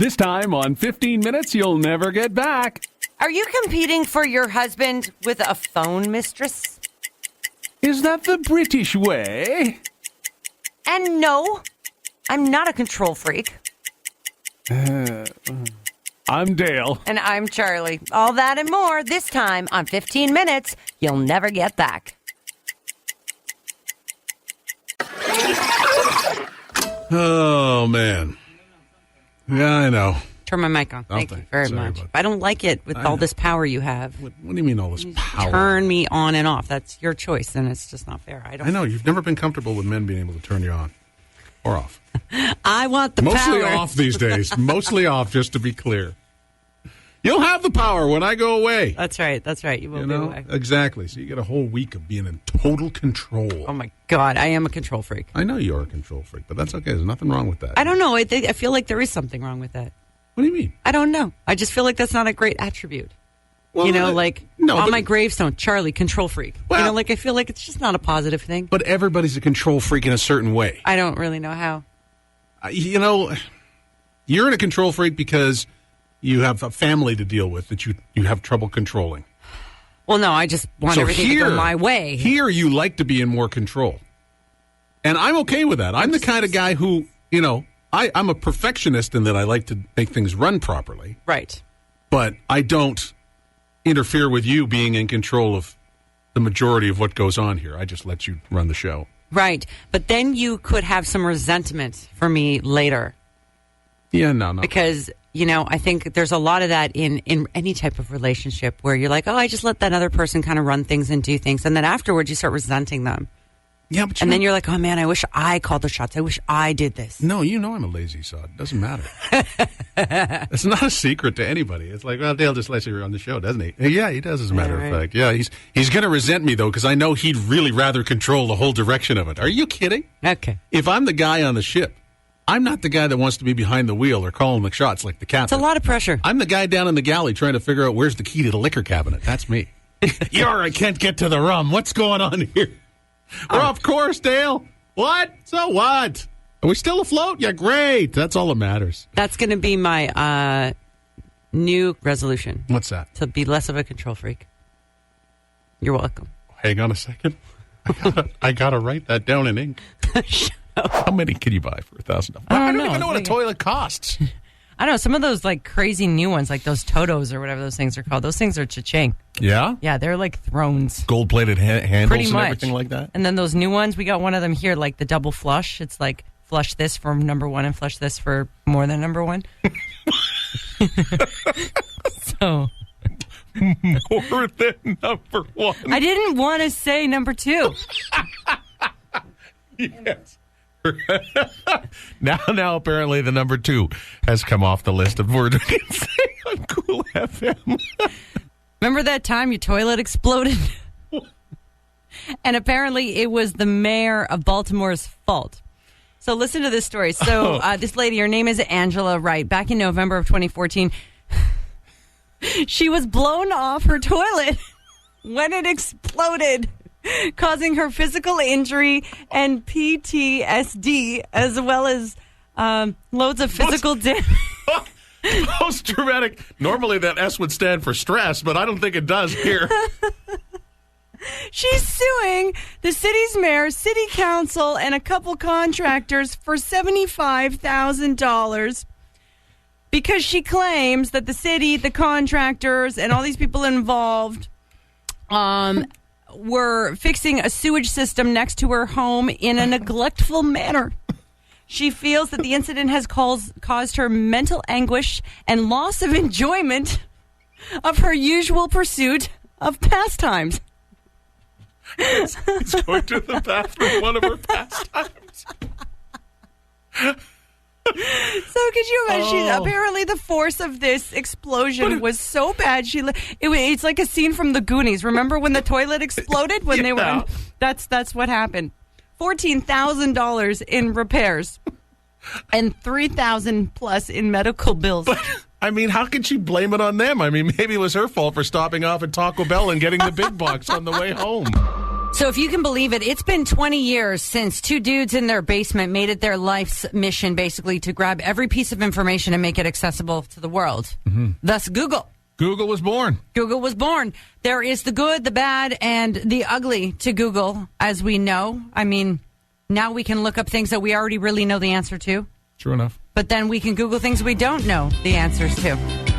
This time on 15 Minutes You'll Never Get Back. Are you competing for your husband with a phone mistress? Is that the British way? And no, I'm not a control freak. I'm Dale. And I'm Charlie. All that and more this time on 15 Minutes You'll Never Get Back. Oh, man. Yeah, I know. Turn my mic on. Thank you very much. I don't like it with all this power you have. What do you mean all this power? Turn me on and off. That's your choice, and it's just not fair. I know. You've never been comfortable with men being able to turn you on or off. I want the Mostly power. off these days. Mostly off, just to be clear. You'll have the power when I go away. That's right. You will be away. Exactly. So you get a whole week of being in total control. Oh, my God. I am a control freak. I know you are a control freak, but that's okay. There's nothing wrong with that. I don't know. I feel like there is something wrong with that. What do you mean? I don't know. I just feel like that's not a great attribute. Well, on my gravestone, Charlie, control freak. Well, I feel like it's just not a positive thing. But everybody's a control freak in a certain way. I don't really know how. You're in a control freak because you have a family to deal with that you have trouble controlling. Well, no, I just want everything to go my way. Here, you like to be in more control. And I'm okay with that. I'm the kind of guy who, I'm a perfectionist in that I like to make things run properly. Right. But I don't interfere with you being in control of the majority of what goes on here. I just let you run the show. Right. But then you could have some resentment for me later. Yeah, no. Because, I think there's a lot of that in any type of relationship where you're like, oh, I just let that other person kind of run things and do things. And then afterwards you start resenting them. Yeah, but then you're like, oh, man, I wish I called the shots. I wish I did this. No, I'm a lazy sod. It doesn't matter. It's not a secret to anybody. It's like, well, Dale just lets you run the show, doesn't he? Yeah, he does, as a matter of fact. Yeah, he's going to resent me, though, because I know he'd really rather control the whole direction of it. Are you kidding? Okay. If I'm the guy on the ship, I'm not the guy that wants to be behind the wheel or calling the shots like the captain. It's a lot of pressure. I'm the guy down in the galley trying to figure out where's the key to the liquor cabinet. That's me. I can't get to the rum. What's going on here? We're off course, Dale. What? So what? Are we still afloat? Yeah, great. That's all that matters. That's going to be my new resolution. What's that? To be less of a control freak. You're welcome. Hang on a second. I gotta write that down in ink. How many can you buy for $1,000? I don't even know what a toilet costs. I don't know. Some of those crazy new ones, like those Totos or whatever those things are called, those things are cha-ching. Yeah? Yeah, they're like thrones. Gold-plated handles Pretty and much. everything like that? And then those new ones, we got one of them here, like the double flush. It's like flush this for number one and flush this for more than number one. So... More than number one. I didn't want to say number two. Yes. Now apparently the number 2 has come off the list of words we can say on Kool FM. Remember that time your toilet exploded? And apparently it was the mayor of Baltimore's fault. So listen to this story. So this lady, her name is Angela Wright. Back in November of 2014, she was blown off her toilet when it exploded, causing her physical injury and PTSD, as well as loads of physical damage. Post-traumatic. Normally that S would stand for stress, but I don't think it does here. She's suing the city's mayor, city council, and a couple contractors for $75,000 because she claims that the city, the contractors, and all these people involved were fixing a sewage system next to her home in a neglectful manner. She feels that the incident has caused her mental anguish and loss of enjoyment of her usual pursuit of pastimes. It's going to the bathroom, one of her pastimes. So could you imagine? Apparently the force of this explosion was so bad. It's like a scene from the Goonies. Remember when the toilet exploded when they were? That's what happened. $14,000 in repairs and $3,000 plus in medical bills. But, I mean, how could she blame it on them? I mean, maybe it was her fault for stopping off at Taco Bell and getting the big box on the way home. So if you can believe it, it's been 20 years since two dudes in their basement made it their life's mission, basically, to grab every piece of information and make it accessible to the world. Mm-hmm. Thus, Google. Google was born. Google was born. There is the good, the bad, and the ugly to Google, as we know. I mean, now we can look up things that we already really know the answer to. True enough. But then we can Google things we don't know the answers to.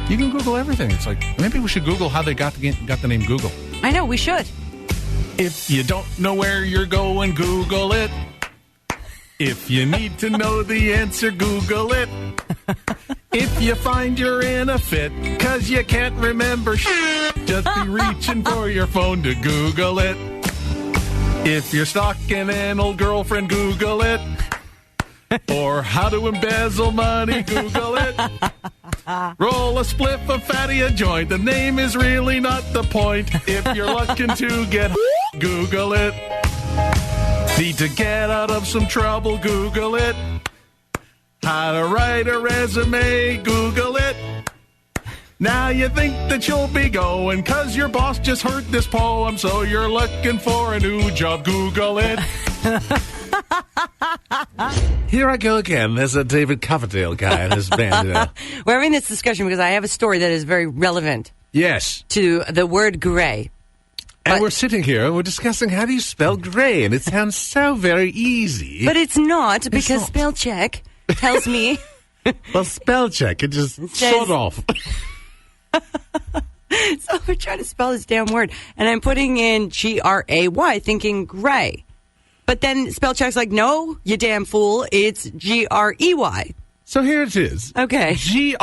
You can Google everything. It's like, maybe we should Google how they got the name Google. I know, we should. If you don't know where you're going, Google it. If you need to know the answer, Google it. If you find you're in a fit, 'cause you can't remember just be reaching for your phone to Google it. If you're stalking an old girlfriend, Google it. Or how to embezzle money, Google it. Roll a spliff, a fatty, a joint. The name is really not the point. If you're looking to get Google it. Need to get out of some trouble, Google it. How to write a resume, Google it. Now you think that you'll be going 'cause your boss just heard this poem, so you're looking for a new job, Google it. Here I go again. There's a David Coverdale guy in his band. You know. We're having this discussion because I have a story that is very relevant Yes. to the word gray. And we're sitting here and we're discussing how do you spell gray, and it sounds so very easy. But it's not, because not. spell check tells me... Well, spell check. It just sort off. So we're trying to spell this damn word, and I'm putting in Gray, thinking gray. But then spell check's like, no, you damn fool, it's Grey. So here it is. Okay. Grey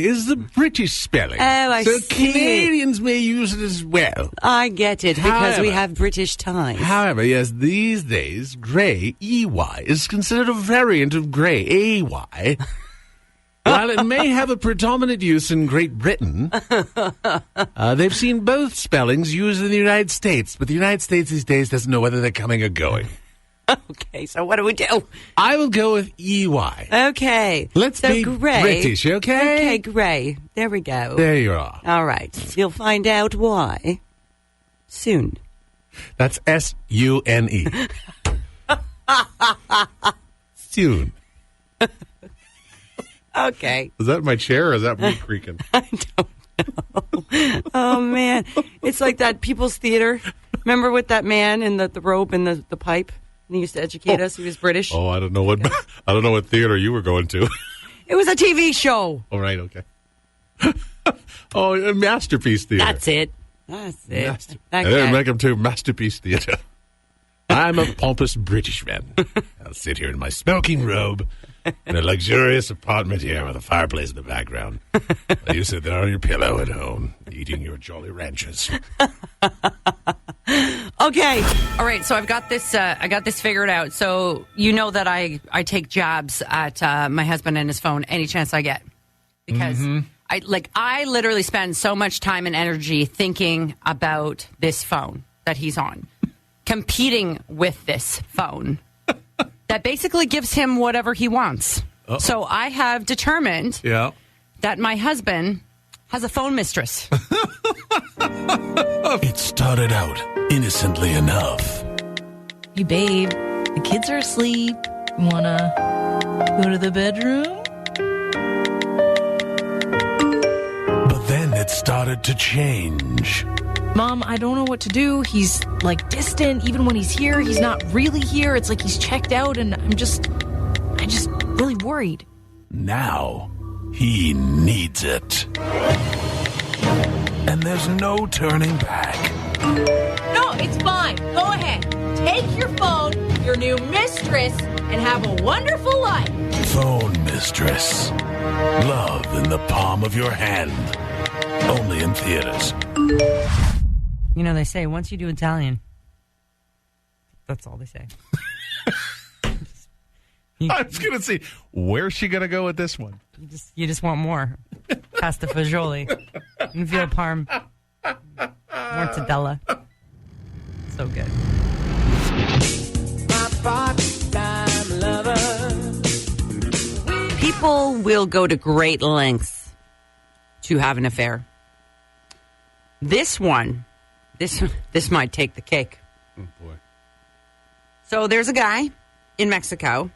is the British spelling. Oh, I so see. Canadians may use it as well. I get it, because we However- have British ties. However, yes, these days, grey, EY, is considered a variant of grey, AY. While it may have a predominant use in Great Britain, they've seen both spellings used in the United States, but the United States these days doesn't know whether they're coming or going. Okay, so what do we do? I will go with EY. Okay. Let's so be gray. British, okay? Okay, gray. There we go. There you are. All right. You'll find out why soon. That's SUNE. Soon. Okay. Is that my chair or is that me creaking? I don't know. Oh, man. It's like that People's Theater. Remember with that man in the robe and the pipe? And he used to educate us. He was British. Oh, I don't know what theater you were going to. It was a TV show. All right, okay. Oh, a Masterpiece Theater. That's it. That They guy. didn't make them to Masterpiece Theater. I'm a pompous British man. I'll sit here in my smoking robe in a luxurious apartment here with a fireplace in the background. While you sit there on your pillow at home, eating your Jolly Ranchers. Okay. All right. So I've got this. I got this figured out. So you know that I take jabs at my husband and his phone any chance I get, because I literally spend so much time and energy thinking about this phone that he's on, competing with this phone that basically gives him whatever he wants. Uh-oh. So I have determined that my husband has a phone mistress. It started out innocently enough. Hey, babe, the kids are asleep. You wanna go to the bedroom? But then it started to change. Mom, I don't know what to do. He's, like, distant. Even when he's here, he's not really here. It's like he's checked out, and I'm just really worried. Now, he needs it. And there's no turning back. No, it's fine. Go ahead. Take your phone, your new mistress, and have a wonderful life. Phone mistress. Love in the palm of your hand. Only in theaters. You know, they say once you do Italian, that's all they say. I was going to see, where's she going to go with this one? You just want more. Pasta fagioli. And veal parm. Mortadella. So good. People will go to great lengths to have an affair. This one This might take the cake. Oh, boy. So there's a guy in Mexico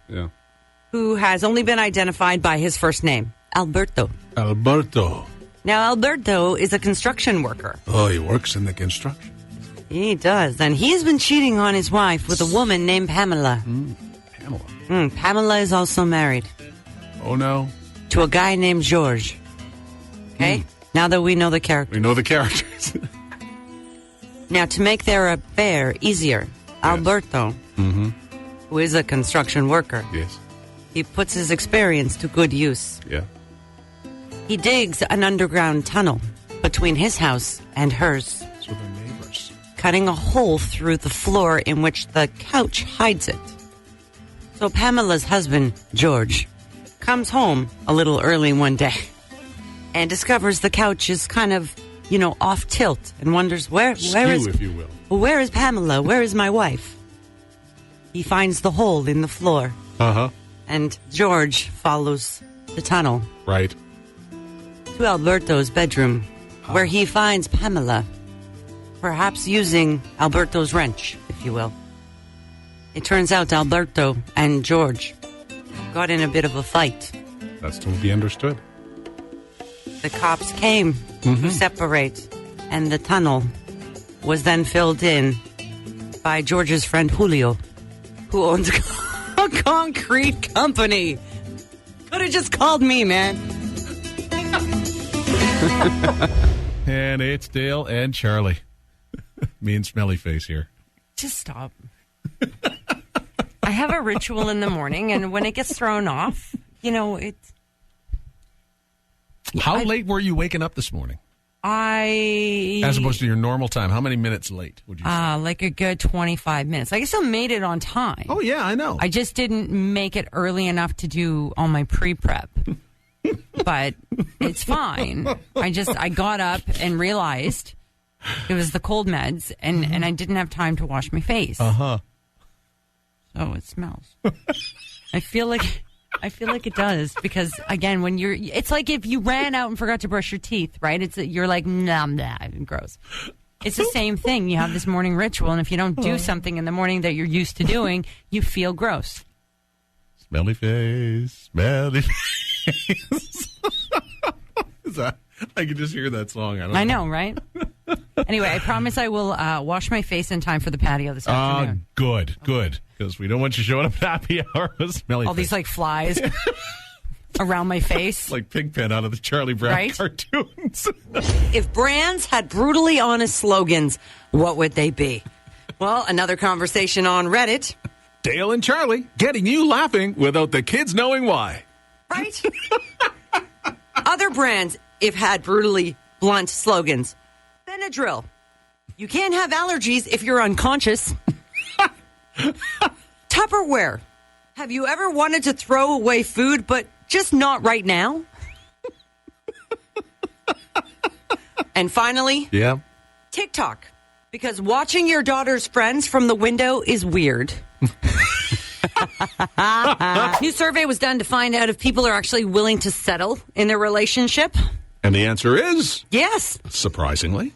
who has only been identified by his first name, Alberto. Alberto. Now, Alberto is a construction worker. Oh, he works in the construction. He does. And he's been cheating on his wife with a woman named Pamela. Pamela. Pamela is also married. Oh, no. To a guy named George. Okay? Now that we know the character. We know the characters. Now, to make their affair easier, Alberto, who is a construction worker, he puts his experience to good use. Yeah. He digs an underground tunnel between his house and hers, So they're neighbors. cutting a hole through the floor in which the couch hides it. So Pamela's husband, George, comes home a little early one day and discovers the couch is kind of, off tilt and wonders where is, if you will. where is Pamela? Where is my wife? He finds the hole in the floor. Uh-huh. And George follows the tunnel Right. to Alberto's bedroom, where he finds Pamela, perhaps using Alberto's wrench, if you will. It turns out Alberto and George got in a bit of a fight. That's to be understood. The cops came to separate, and the tunnel was then filled in by George's friend Julio, who owns a concrete company. Could have just called me, man. And it's Dale and Charlie. Me and Smelly Face here. Just stop. I have a ritual in the morning, and when it gets thrown off, it's... How late were you waking up this morning? As opposed to your normal time. How many minutes late would you say? Like a good 25 minutes. I still made it on time. Oh, yeah, I know. I just didn't make it early enough to do all my pre-prep. But it's fine. I got up and realized it was the cold meds, and I didn't have time to wash my face. Uh-huh. So it smells. I feel like it does, because again, when it's like if you ran out and forgot to brush your teeth, right? You're like, nah, gross. It's the same thing. You have this morning ritual, and if you don't do something in the morning that you're used to doing, you feel gross. Smelly face, smelly face. I can just hear that song. I know, right? Anyway, I promise I will wash my face in time for the patio this afternoon. Good. Because we don't want you showing up at happy hour with smelly All face. these like flies around my face. Like Pigpen out of the Charlie Brown cartoons. If brands had brutally honest slogans, what would they be? Well, another conversation on Reddit. Dale and Charlie getting you laughing without the kids knowing why. Right? Other brands, if had brutally blunt slogans. Benadryl. You can't have allergies if you're unconscious. Tupperware. Have you ever wanted to throw away food, but just not right now? And finally, TikTok. Because watching your daughter's friends from the window is weird. New survey was done to find out if people are actually willing to settle in their relationship. And the answer is... Yes. Surprisingly.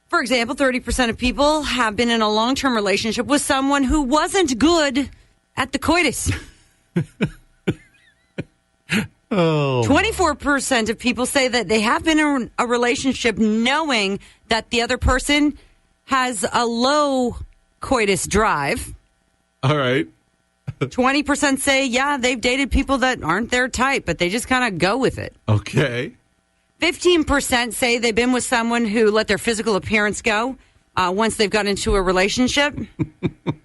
For example, 30% of people have been in a long-term relationship with someone who wasn't good at the coitus. 24% of people say that they have been in a relationship knowing that the other person has a low coitus drive. All right. 20% say, they've dated people that aren't their type, but they just kind of go with it. Okay. 15% say they've been with someone who let their physical appearance go once they've got into a relationship.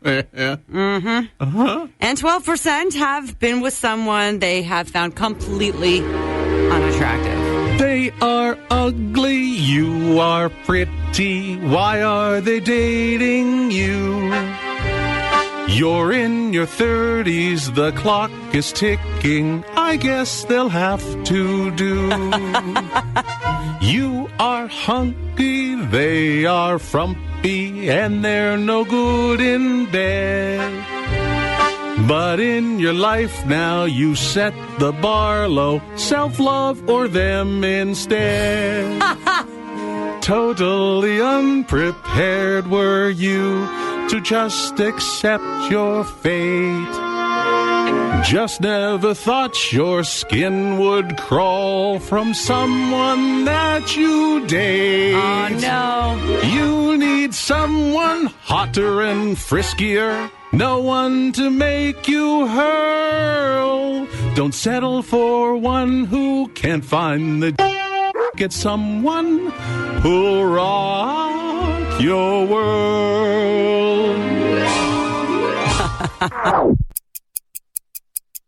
Yeah. Uh-huh. And 12% have been with someone they have found completely unattractive. They are ugly, you are pretty. Why are they dating you? You're in your 30s, the clock is ticking. I guess they'll have to do. You are hunky, they are frumpy, and they're no good in bed. But in your life now, you set the bar low. Self-love or them instead. Totally unprepared were you to just accept your fate. Just never thought your skin would crawl from someone that you date. Oh, no. You need someone hotter and friskier. No one to make you hurl. Don't settle for one who can't find the... Get someone who'll rock your world.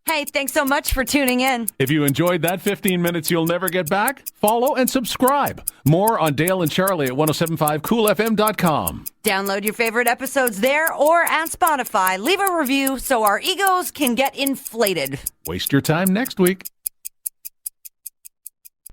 Hey, thanks so much for tuning in. If you enjoyed that 15 minutes you'll never get back, follow and subscribe. More on Dale and Charlie at 1075coolfm.com. Download your favorite episodes there or at Spotify. Leave a review so our egos can get inflated. Waste your time next week.